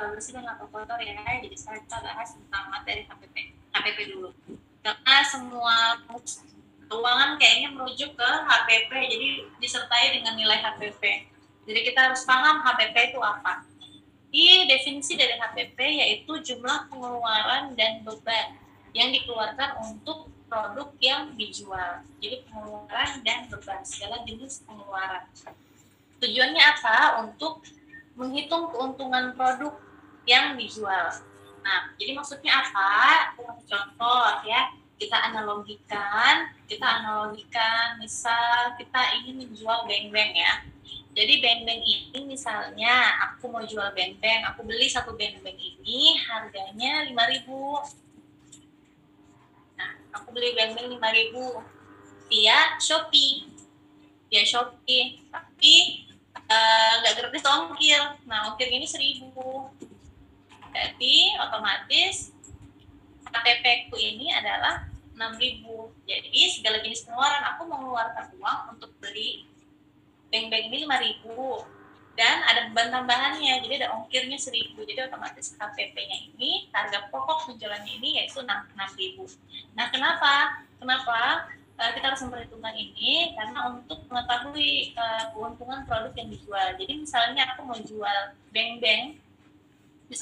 bersih dan laba kotor ya. Jadi sekarang kita bahas tentang materi HPP dulu. Karena semua keuangan kayaknya merujuk ke HPP, jadi disertai dengan nilai HPP. Jadi kita harus paham HPP itu apa. Di definisi dari HPP yaitu jumlah pengeluaran dan beban yang dikeluarkan untuk produk yang dijual. Jadi pengeluaran dan beban, segala jenis pengeluaran. Tujuannya apa? Untuk menghitung keuntungan produk yang dijual. Nah, jadi maksudnya apa? Contoh ya, kita analogikan, misal kita ingin menjual beng-beng ya. Jadi beng-beng ini misalnya aku mau jual beng-beng, aku beli satu beng-beng ini harganya 5.000. Nah, aku beli beng-beng 5.000 via Shopee. Tapi nggak gratis ongkir. Nah, ongkir ini 1.000. Jadi otomatis KTP ku ini adalah 6.000. Jadi segala jenis pengeluaran aku mengeluarkan uang untuk beli beng-beng ini 5.000 dan ada beban tambahannya, jadi ada ongkirnya 1.000. Jadi otomatis KTP-nya ini harga pokok penjualannya ini yaitu 6.000. Nah, kenapa kita harus memperhitungkan ini? Karena untuk mengetahui keuntungan produk yang dijual. Jadi misalnya aku mau jual beng-beng, 6.000.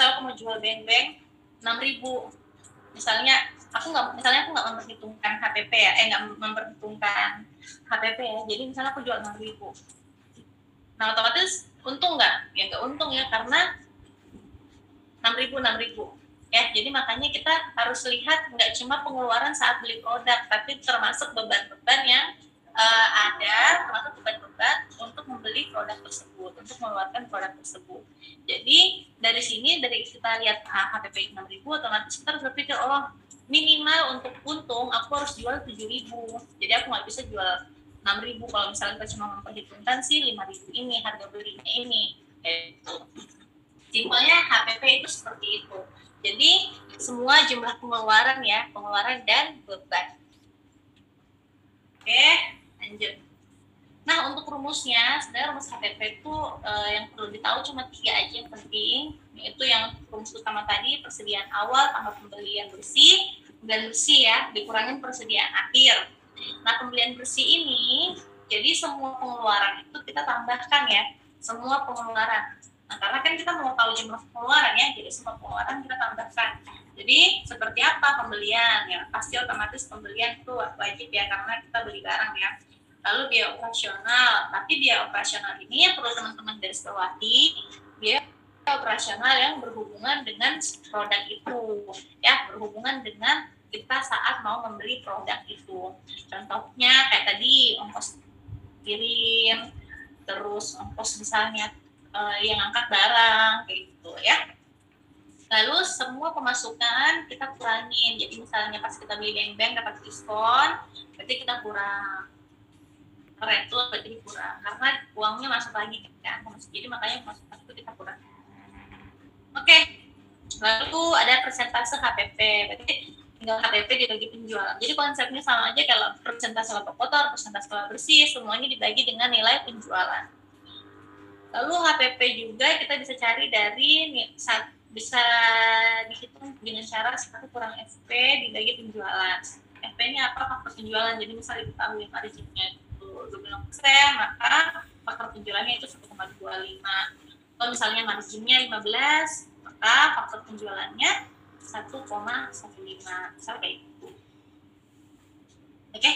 Misalnya aku nggak memperhitungkan HPP ya, nggak memperhitungkan HPP ya. Jadi misalnya aku jual 6.000. Nah, otomatis untung nggak? Ya nggak untung ya, karena 6.000. Ya, jadi makanya kita harus lihat nggak cuma pengeluaran saat beli produk, tapi termasuk beban-beban yang termasuk beban-beban untuk membeli produk tersebut, untuk mengeluarkan produk tersebut. Jadi dari sini, dari kita lihat HPP 6.000, otomatis kita harus berpikir, minimal untuk untung aku harus jual 7.000. Jadi aku nggak bisa jual 6.000 kalau misalnya kita cuma memperhitungkan sih 5.000 ini harga belinya ini. Itu simpelnya HPP itu seperti itu. Jadi semua jumlah pengeluaran ya, pengeluaran dan beban. Oke, lanjut. Nah, untuk rumusnya, sebenarnya rumus HPP itu yang perlu ditahu cuma 3 aja yang penting, yaitu yang rumus utama tadi, persediaan awal tambah pembelian bersih ya, dikurangin persediaan akhir. Nah, pembelian bersih ini, jadi semua pengeluaran itu kita tambahkan ya, semua pengeluaran. Nah, karena kan kita mau tahu jumlah pengeluaran ya, jadi semua pengeluaran kita tambahkan. Jadi seperti apa pembelian? Ya pasti otomatis pembelian itu wajib ya, karena kita beli barang ya. Lalu biaya operasional, tapi biaya operasional ini yang perlu teman-teman garis bawahi, biaya operasional yang berhubungan dengan produk itu, ya berhubungan dengan kita saat mau membeli produk itu. Contohnya kayak tadi ongkos kirim, terus ongkos misalnya yang angkat barang kayak gitu ya. Lalu semua pemasukan kita kurangin. Jadi misalnya pas kita beli beng-beng dapat diskon, berarti kita kurang. Itu berarti kurang karena uangnya masuk lagi kan. Jadi makanya pemasukan itu kita kurang. Oke. Lalu ada persentase HPP. Berarti tinggal HPP dibagi penjualan. Jadi konsepnya sama aja kalau persentase laba kotor, persentase laba bersih, semuanya dibagi dengan nilai penjualan. Lalu HPP juga kita bisa cari dari bisa dihitung dengan cara 1 kurang FP dibagi penjualan. FP-nya apa? Faktor penjualan. Jadi misalnya diketahui marginnya itu 20%, maka faktor penjualannya itu 1,25. Kalau misalnya marginnya 15, maka faktor penjualannya 1,15. Misal kayak gitu. Oke?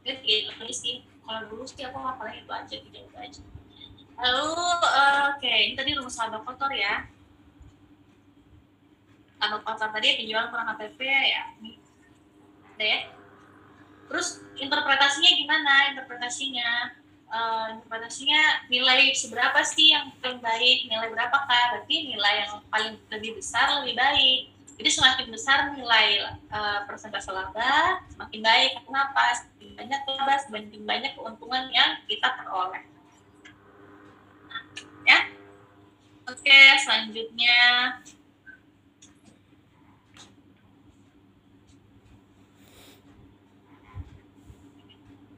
Jadi ini sih. Kalau dulu sih aku hafalnya itu aja, gitu aja. Lalu, ini tadi rumus laba kotor ya. Laba kotor tadi penjualan kurang HPP ya. Ini. Udah ya. Terus interpretasinya gimana? Interpretasinya nilai seberapa sih yang paling baik? Nilai berapakah? Berarti nilai yang paling lebih besar lebih baik. Jadi semakin besar nilai persentase laba, semakin baik. Kenapa? Semakin banyak laba, semakin banyak keuntungan yang kita peroleh. Ya. Oke, selanjutnya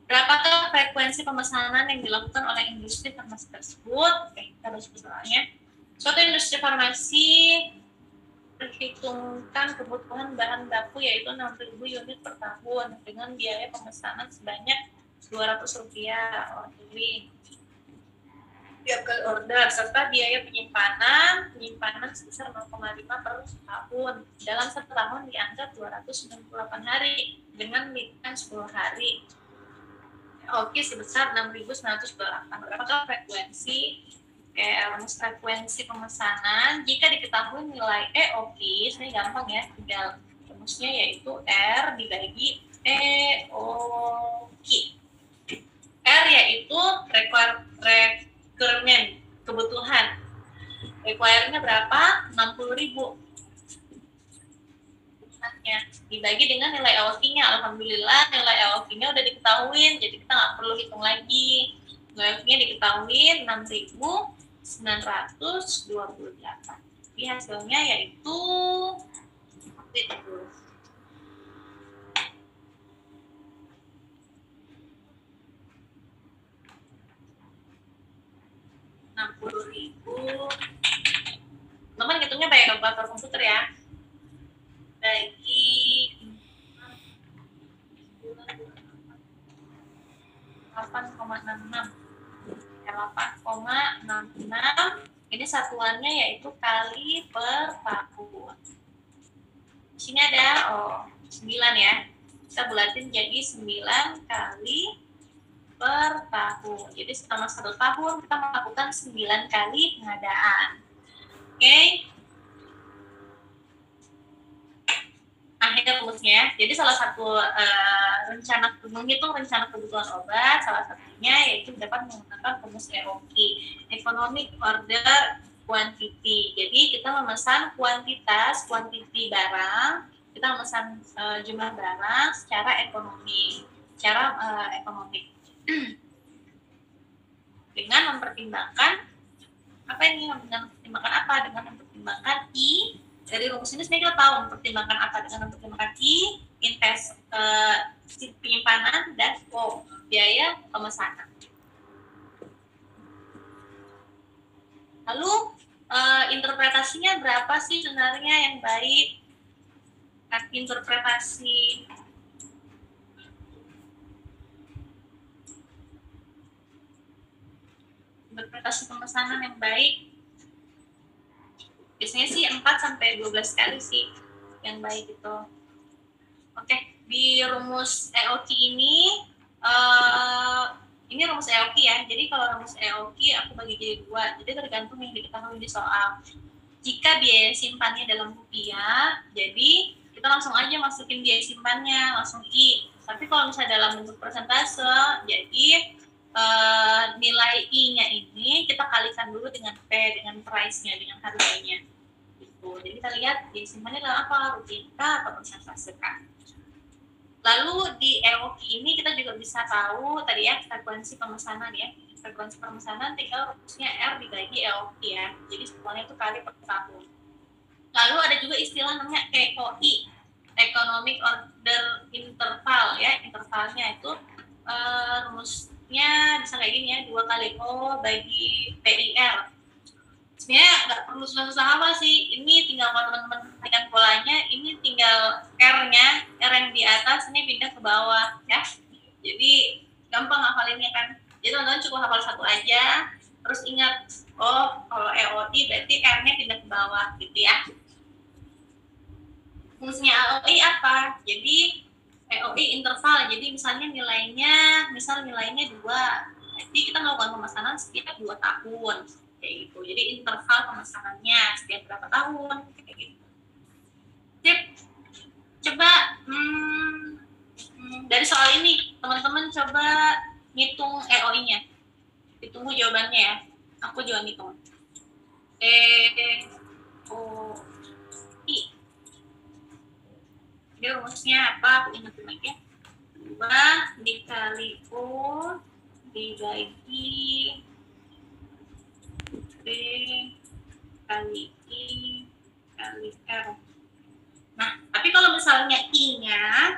berapakah frekuensi pemesanan yang dilakukan oleh industri farmasi tersebut? Oke, kita bahas persoalannya. Suatu industri farmasi perhitungkan kebutuhan bahan baku yaitu 6.000 unit per tahun dengan biaya pemesanan sebanyak Rp200 ordering tiap kali order serta biaya penyimpanan sebesar 0,5 per tahun dalam satu tahun dianggap 298 hari dengan lead time 10 hari. Oke, sebesar 6.908. Berapakah frekuensi pemesanan jika diketahui nilai EOQ? Ini gampang ya, tinggal rumusnya yaitu R dibagi EOQ. R yaitu requirement, kebutuhan. Require-nya berapa? 60.000. Dibagi dengan nilai EOQ-nya. Alhamdulillah nilai EOQ-nya udah diketahui, jadi kita nggak perlu hitung lagi. Nilai EOQ-nya diketahui 6.928. Jadi hasilnya yaitu itu. 60.000. Teman hitungnya pakai kalkulator komputer ya. Bagi 8,66. 8,66. Ini satuannya yaitu kali per tahun. Di sini ada 9 ya. Kita bulatin jadi 9 kali per tahun. Jadi selama 1 tahun kita melakukan 9 kali pengadaan. Oke. Akhir rumusnya. Jadi salah satu menghitung rencana kebutuhan obat, salah satunya yaitu dapat menggunakan rumus EOQ, Economic Order Quantity. Jadi kita memesan kuantiti barang, kita memesan jumlah barang secara ekonomi, ekonomik. Dengan mempertimbangkan Dengan mempertimbangkan I. Dari rumus ini sebenarnya kita tahu mempertimbangkan apa, dengan mempertimbangkan I, penyimpanan, dan O, biaya pemesanan. Lalu interpretasinya berapa sih sebenarnya yang baik? Interpretasi pemesanan yang baik biasanya sih 4-12 kali sih yang baik itu. Oke, di rumus EOQ ini rumus EOQ ya. Jadi kalau rumus EOQ aku bagi jadi 2. Jadi tergantung yang diketahui di soal. Jika biaya simpannya dalam rupiah, jadi kita langsung aja masukin biaya simpannya, langsung I. Tapi kalau misalnya dalam bentuk persentase, jadi nilai I-nya ini kita kalikan dulu dengan P, dengan price-nya, dengan harganya. Gitu. Jadi kita lihat biaya simpannya adalah apa, rupiah atau persentase K. Lalu di EOQ ini kita juga bisa tahu tadi ya frekuensi pemesanan ya. Frekuensi pemesanan tinggal rumusnya R dibagi EOQ ya. Jadi semuanya itu kali per tahun. Lalu ada juga istilah namanya EOI, Economic Order Interval ya. Intervalnya itu rumusnya bisa kayak gini ya, 2 kali O bagi PIR. Sebenarnya nggak perlu susah-susah apa sih, ini tinggal kalau teman-teman perhatikan polanya, ini tinggal R-nya, R yang di atas ini pindah ke bawah ya. Jadi gampang hafalinnya kan. Jadi teman-teman cukup hafal satu aja, terus ingat, kalau EOI berarti R-nya pindah ke bawah gitu ya. Fungsinya EOI apa? Jadi EOI interval, jadi misalnya nilainya 2, jadi kita melakukan pemesanan setiap 2 tahun kayak gitu. Jadi interval pemesanannya setiap berapa tahun kayak gitu. Tip, coba dari soal ini teman-teman coba ngitung EOI-nya, ditunggu jawabannya ya, aku juga ngitung. EOI ini rumusnya apa? Aku ingat lagi ya. 2 dikali O dibagi B kali I kali R. Nah, tapi kalau misalnya I-nya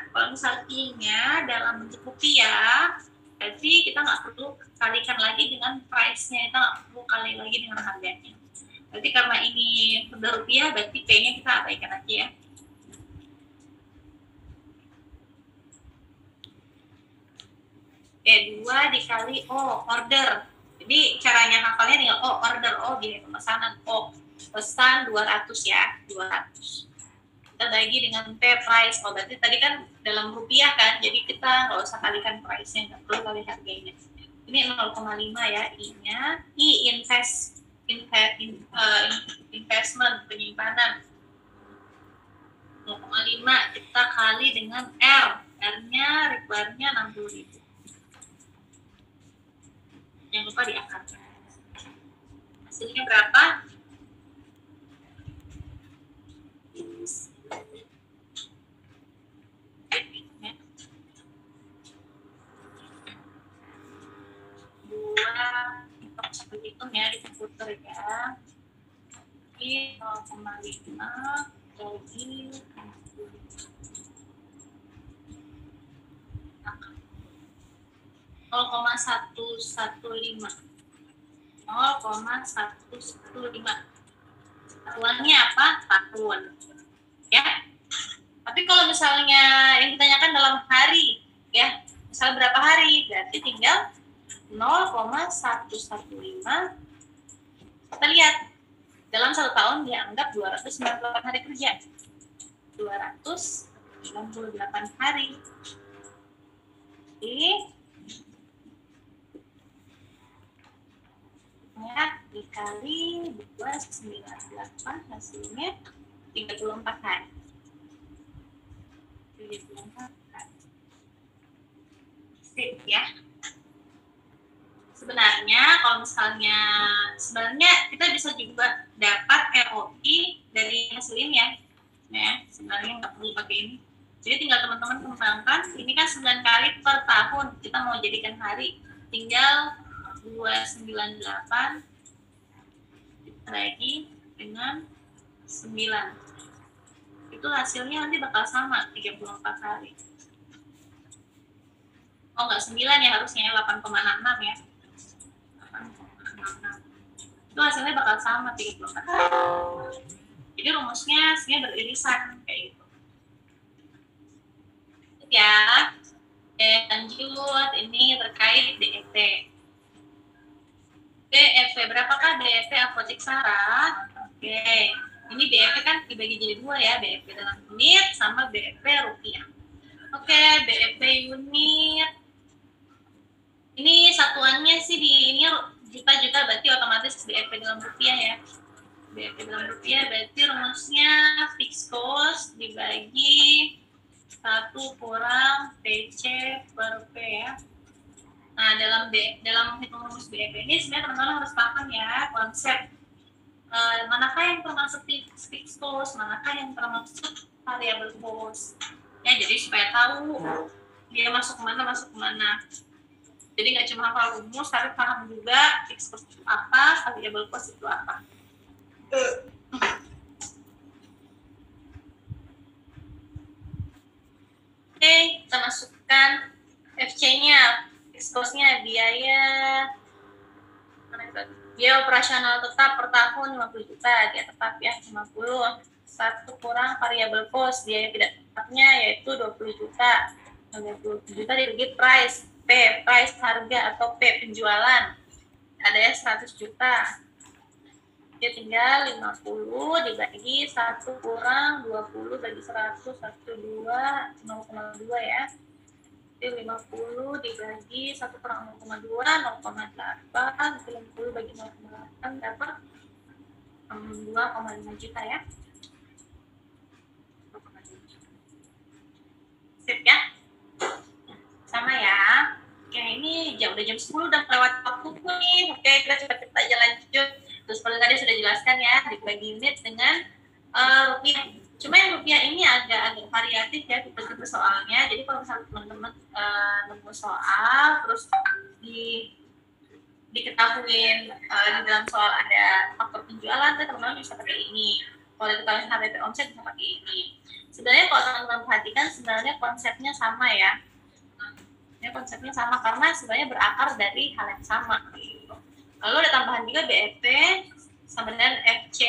dalam bentuk rupiah, berarti kita nggak perlu kalikan lagi dengan price-nya, kita nggak perlu kali lagi dengan harganya. Berarti karena ini udah rupiah, berarti P-nya kita abaikan aja ya. P2 dikali O, order. Jadi caranya hafalnya tinggal O, order, O, biaya pemesanan, O. Pesan 200 ya, 200. Kita bagi dengan P, price. Oh, berarti tadi kan dalam rupiah kan, jadi kita nggak usah kalikan price-nya, nggak perlu kali harganya. Ini 0,5 ya, I-nya. I, investment, penyimpanan. 0,5 kita kali dengan R. R-nya, require-nya 60.000. Jangan lupa diangkat. Hasilnya berapa? Sampai hitung ya di komputer ya. Ini 0,5 bagi 0,115. 0,115. Satuannya apa? Tahun. Ya. Tapi kalau misalnya yang ditanyakan dalam hari, ya, misalnya berapa hari, berarti tinggal 0,115. Kita lihat dalam 1 tahun dianggap 298 hari kerja. 298 hari. Oke. Ya, dikali 298 hasilnya 34 hari. 34 hari. Sip ya. Sebenarnya kalau misalnya kita bisa juga dapat ROI dari hasil ini ya. Sebenarnya nggak perlu pakai ini. Jadi tinggal teman-teman kembangkan. Ini kan 9 kali per tahun. Kita mau jadikan hari. Tinggal 298 lagi dengan 9. Itu hasilnya nanti bakal sama 34 hari. Oh, enggak 9 ya, harusnya 8,66 ya. 8,66. Itu hasilnya bakal sama 34 hari. Jadi rumusnya sebenarnya beririsan kayak gitu. Ya. Lanjut, ini terkait DET. BEP, berapakah BEP apotek Sarah? Oke, ini BEP kan dibagi jadi 2 ya, BEP dalam unit sama BEP rupiah. Oke, BEP unit. Ini satuannya sih di ini juta-juta, berarti otomatis BEP dalam rupiah ya. BEP dalam rupiah berarti rumusnya fixed cost dibagi 1 kurang PC per P ya. Nah, dalam hitung rumus BEP ini sebenarnya teman-teman harus paham ya konsep manakah yang termasuk fixed cost, manakah yang termasuk variable cost. Ya, jadi supaya tahu dia masuk kemana. Jadi nggak cuma hafal rumus, tapi paham juga fixed cost itu apa, variable cost itu apa. Oke, kita masukkan FC-nya. Fixed cost-nya biaya operasional tetap per tahun 50 juta, dia tetap ya 50. 1 kurang variable cost, biaya tidak tetapnya yaitu 20 juta. 20 juta dibagi price, P, price harga atau P penjualan. Ada ya 100 juta. Dia tinggal 50 dibagi 1 kurang 20 bagi 100, 0,2 ya. 50 dibagi 1 kurang 0,2, 0,8, 90 bagi 0,8 dapat 2,5 juta ya. Sip ya. Sama ya. Oke, ini udah jam 10, udah lewat waktuku nih. Oke, kita cepat-cepat aja lanjut. Terus seperti tadi sudah jelaskan ya, dibagi unit dengan rupiah. Cuma yang rupiah ini agak variatif ya tipe-tipe soalnya. Jadi kalau misalnya teman-teman nemu soal terus diketahuin di dalam soal ada faktor penjualan, teman-teman bisa pakai ini. Kalau diketahui HPP omset bisa pakai ini. Sebenarnya kalau teman-teman perhatikan sebenarnya konsepnya sama ya. Konsepnya sama karena sebenarnya berakar dari hal yang sama. Gitu. Lalu ada tambahan juga BEP sama dengan FC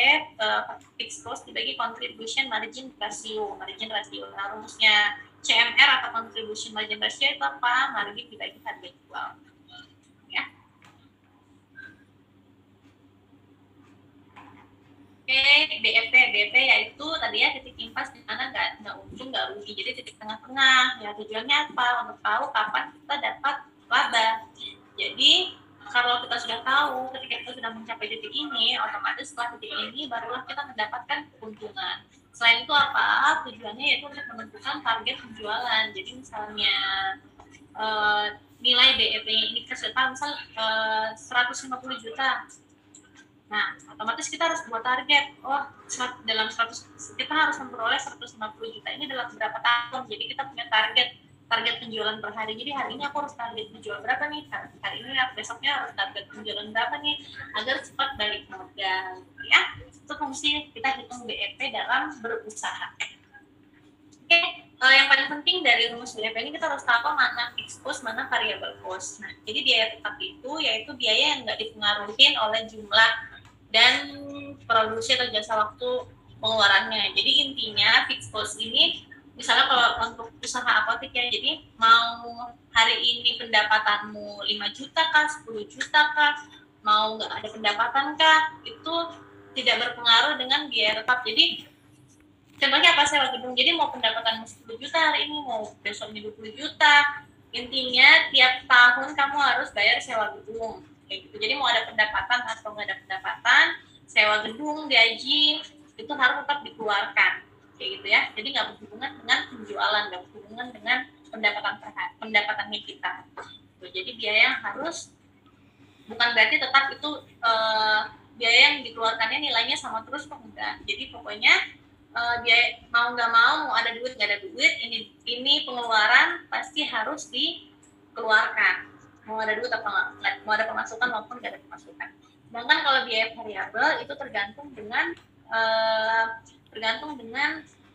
fixed cost dibagi contribution margin ratio. Nah, rumusnya CMR atau contribution margin ratio itu apa? Margin dibagi harga jual. Ya. Oke, BEP yaitu tadi ya titik impas di mana nggak untung nggak rugi, jadi titik tengah-tengah. Ya tujuannya apa? Untuk tahu kapan kita dapat laba. Jadi kalau kita sudah tahu ketika kita sudah mencapai titik ini, otomatis setelah titik ini barulah kita mendapatkan keuntungan. Selain itu apa? Tujuannya yaitu untuk menentukan target penjualan. Jadi misalnya nilai BEP-nya ini kesulitan misal 150 juta. Nah, otomatis kita harus buat target. Oh, dalam 100 kita harus memperoleh 150 juta ini dalam berapa tahun. Jadi kita punya target penjualan per hari. Jadi hari ini aku harus target menjual berapa nih? Hari ini besoknya harus target penjualan berapa nih? Agar cepat balik modal. Ya, itu fungsi kita hitung BEP dalam berusaha. Oke, yang paling penting dari rumus BEP ini kita harus tahu mana fixed cost, mana variable cost. Nah, jadi biaya tetap itu yaitu biaya yang nggak dipengaruhi oleh jumlah dan produksi atau jasa waktu pengeluarannya. Jadi intinya fixed cost ini misalnya kalau untuk usaha apotek ya, jadi mau hari ini pendapatanmu 5 juta kah, 10 juta kah, mau nggak ada pendapatan kah, itu tidak berpengaruh dengan biaya tetap. Jadi contohnya apa, sewa gedung. Jadi mau pendapatanmu 10 juta hari ini, mau besoknya 20 juta, intinya tiap tahun kamu harus bayar sewa gedung. Kayak gitu. Jadi mau ada pendapatan atau nggak ada pendapatan, sewa gedung, gaji itu harus tetap dikeluarkan, kayak gitu ya. Jadi nggak berhubungan dengan penjualan, nggak berhubungan dengan pendapatannya kita. Jadi biaya yang harus, bukan berarti tetap itu biaya yang dikeluarkannya nilainya sama terus, kok enggak. Jadi pokoknya biaya mau nggak mau ada duit nggak ada duit, ini pengeluaran pasti harus dikeluarkan. Mau ada duit apa nggak, mau ada pemasukan maupun nggak ada pemasukan. Sedangkan kalau biaya variabel itu tergantung dengan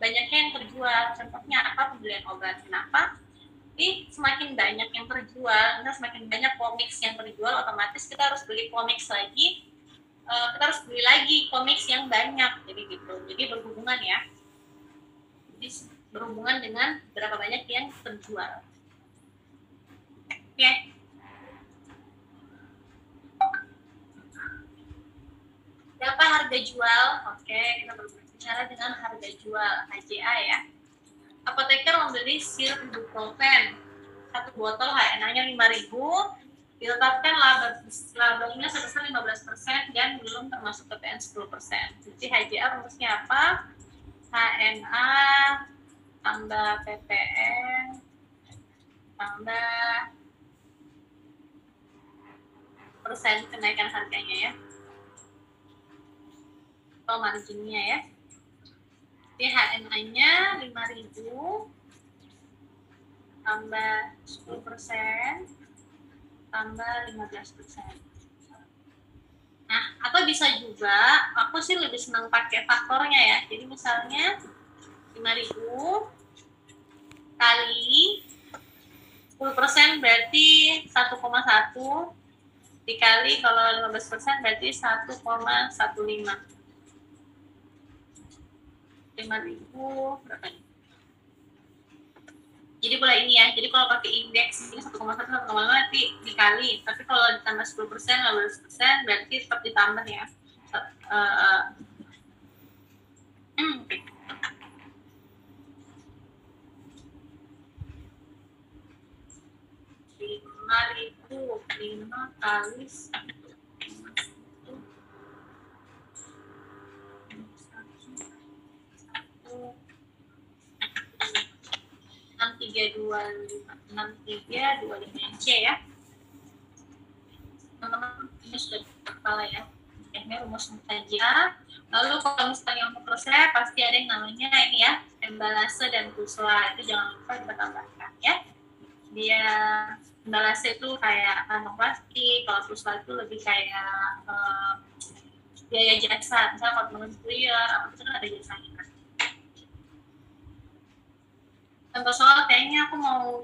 banyaknya yang terjual. Contohnya apa? Pembelian obat. Kenapa? Jadi semakin banyak yang terjual, semakin banyak komiks yang terjual, otomatis kita harus beli komiks lagi, kita harus beli lagi komiks yang banyak. Jadi gitu. Jadi berhubungan ya. Jadi berhubungan dengan berapa banyak yang terjual. Oke. Berapa harga jual? Oke, kita berbicara dengan harga jual HJA ya. Apoteker membeli sirup ibuprofen 1 botol HNA-nya 5.000, ditetapkan labanya sebesar 15% dan belum termasuk PPN 10%. Jadi HJA rumusnya apa? HNA tambah PPN tambah persen kenaikan harganya ya, atau marginnya ya. Jadi HNA-nya 5.000 tambah 10% tambah 15%. Nah, atau bisa juga, aku sih lebih senang pakai faktornya ya. Jadi misalnya 5.000 kali 10% berarti 1,1 dikali kalau 15% berarti 1,15. 5.000 berapa nih? Jadi boleh ini ya. Jadi kalau pakai indeks ini 1,1 1,5 nanti dikali. Tapi kalau ditambah 10%, 15% berarti tetap ditambah ya. 5.000 kali 6325 C ya. Teman-teman ini sudah kepala ya. Ini rumus saja. Lalu kalau misalnya untuk resep pasti ada yang namanya ini ya, embalase dan pusla. Itu jangan lupa kita tambahkan ya. Dia embalase itu kayak kantong plastik, kalau pusla itu lebih kayak biaya jasa. Misalnya kalau teman kuliah, apa itu kan ada jasanya kan. Contoh soal kayaknya aku mau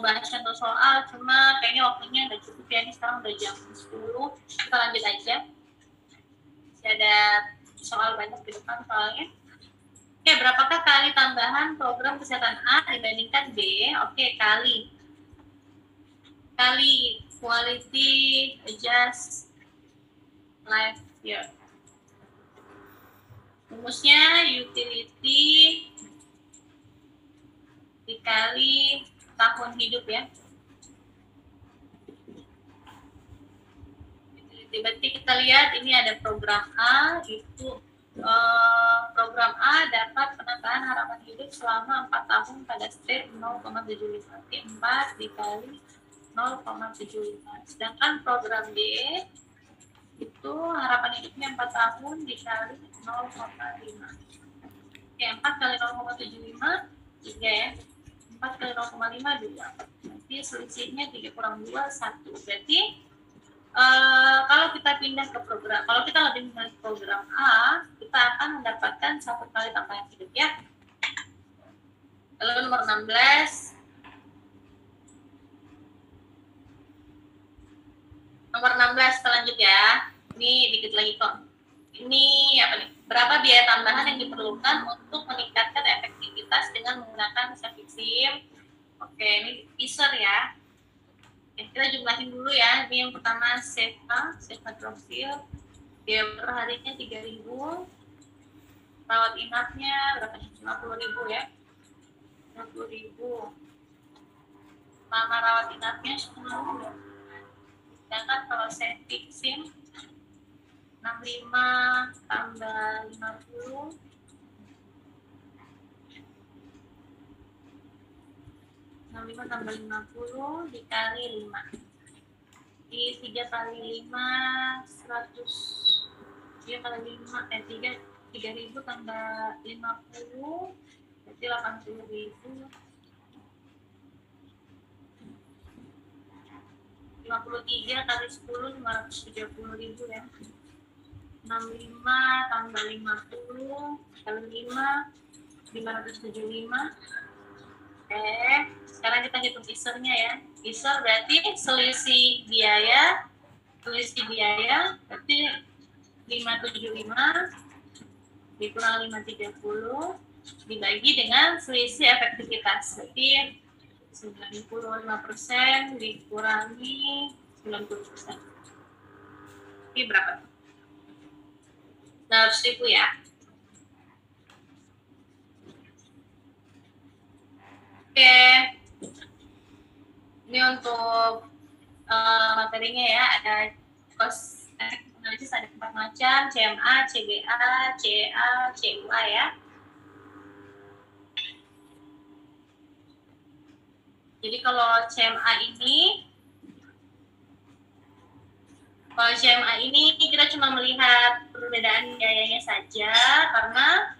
bahas contoh soal, cuma kayaknya waktunya udah cukup ya, ini sekarang udah jam 10, kita lanjut aja. masih ada soal banyak di depan soalnya. Oke, berapakah kali tambahan program kesehatan A dibandingkan B? Oke, kali quality adjust life year. Rumusnya utility dikali tahun hidup ya. Berarti kita lihat ini ada program A, itu program A dapat penambahan harapan hidup selama 4 tahun pada state 0,75. 4 dikali 0,75. Sedangkan program B itu harapan hidupnya 4 tahun dikali 0,5. Oke, 4 kali 0,75 3 ya. 4 kali 0,5 2. Nanti selisihnya 3 kurang 2 1. Berarti kalau kita pindah ke program, kalau kita lebih memilih program A, kita akan mendapatkan 1 kali tambahan hidup ya. Lalu nomor 16. Nomor 16 kita lanjut ya. Ini dikit lagi kok. Ini apa nih? Berapa biaya tambahan yang diperlukan untuk meningkatkan efektivitas dengan menggunakan SafeXIM? Oke, ini user ya. Kita jumlahin dulu ya. Ini yang pertama SEPA profil. Biaya per harinya 3.000. Rawat inapnya berapa nih? 50.000 ya. 50.000. Lama rawat inapnya 10. Sedangkan kalau SafeXIM 65 tambah 50. 65 tambah 50 dikali 5. Di 3 kali 5 100. 3 kali 5 3.000 tambah 50 berarti 80.000. 53 kali 10 570.000 ya. 65 tambah 50 kali 5 575. Oke, sekarang kita hitung isernya ya. Iser berarti selisih biaya berarti 575 dikurang 530 dibagi dengan selisih efektivitas. Berarti 95% dikurangi 90%. Ini berapa? 100.000 ya. Oke, ini untuk materinya ya, ada cost analysis ada 4 macam, CMA, CBA, CA, CUA ya. Jadi kalau CMA ini kita cuma melihat perbedaan biayanya saja, karena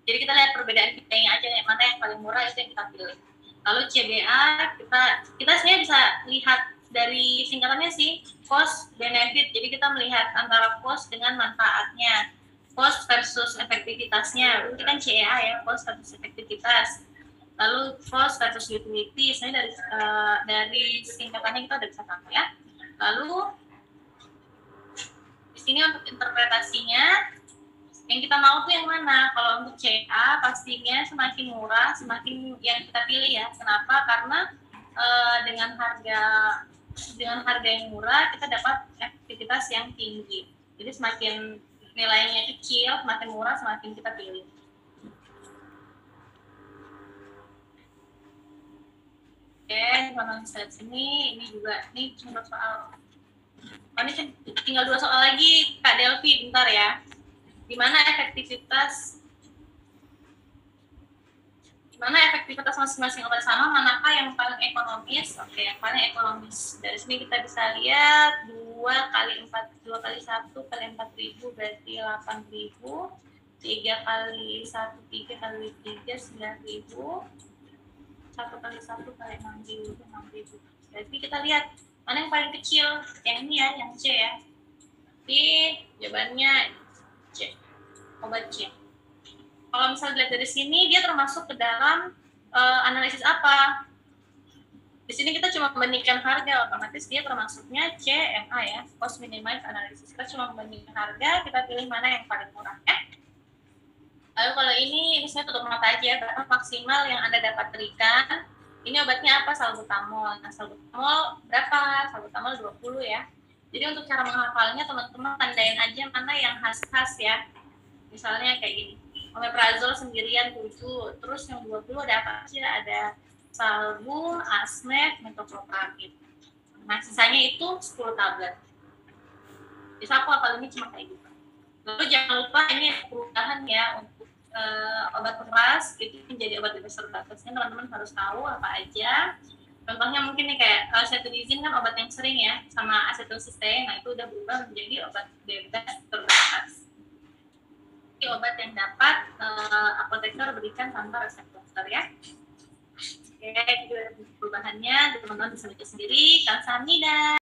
jadi kita lihat perbedaan biayanya aja, yang mana yang paling murah itu yang kita pilih. Lalu CBA kita sebenarnya bisa lihat dari singkatannya sih, cost benefit. Jadi kita melihat antara cost dengan manfaatnya, cost versus efektivitasnya. Ini kan CEA ya, cost versus efektivitas. Lalu cost versus utility, sebenarnya dari singkatannya kita udah bisa tahu ya. Lalu di sini untuk interpretasinya, yang kita mau tuh yang mana? Kalau untuk CA pastinya semakin murah, semakin yang kita pilih ya. Kenapa? Karena dengan harga yang murah kita dapat efektivitas yang tinggi. Jadi semakin nilainya kecil, semakin murah, semakin kita pilih. Oke, teman-teman lihat sini, ini juga nih cuma soal. Ini tinggal 2 soal lagi, Kak Delvi, bentar ya. Gimana efektivitas masing-masing obat sama, manakah yang paling ekonomis? Oke, yang paling ekonomis. Dari sini kita bisa lihat 2 kali 1 kali 4.000 berarti 8.000. 3 kali 1 3 kali 3 9.000. 1 kali 1 kali 6.000 6.000. Berarti kita lihat mana yang paling kecil, yang ini ya, yang C ya. Jadi jawabannya C, obat C. Kalau misalnya dilihat dari sini, dia termasuk ke dalam analisis apa? Di sini kita cuma membandingkan harga, otomatis dia termasuknya CMA ya, cost minimize analysis. Kita cuma membandingkan harga, kita pilih mana yang paling murah ya. Lalu kalau ini misalnya tutup mata aja, berapa maksimal yang Anda dapat berikan. Ini obatnya apa? Salbutamol. Nah, salbutamol berapa? Salbutamol 20 ya. Jadi untuk cara menghafalnya teman-teman tandain aja mana yang khas-khas ya. Misalnya kayak gini. Omeprazol sendirian 7, terus yang 20 ada apa aja? Ada salbu, asmed, metoclopramid. Nah, sisanya itu 10 tablet. Jadi aku hafal ini cuma kayak gitu. Lalu jangan lupa ini perubahan ya untuk obat keras itu menjadi obat bebas terbatasnya, teman-teman harus tahu apa aja. Contohnya mungkin nih kayak cetirizine kan obat yang sering ya, sama acetylcysteine, nah itu udah berubah menjadi obat bebas terbatas. Ini obat yang dapat apoteker berikan tanpa resep dokter ya. Oke, itu perubahannya, teman-teman bisa baca sendiri. Kamsahamnida.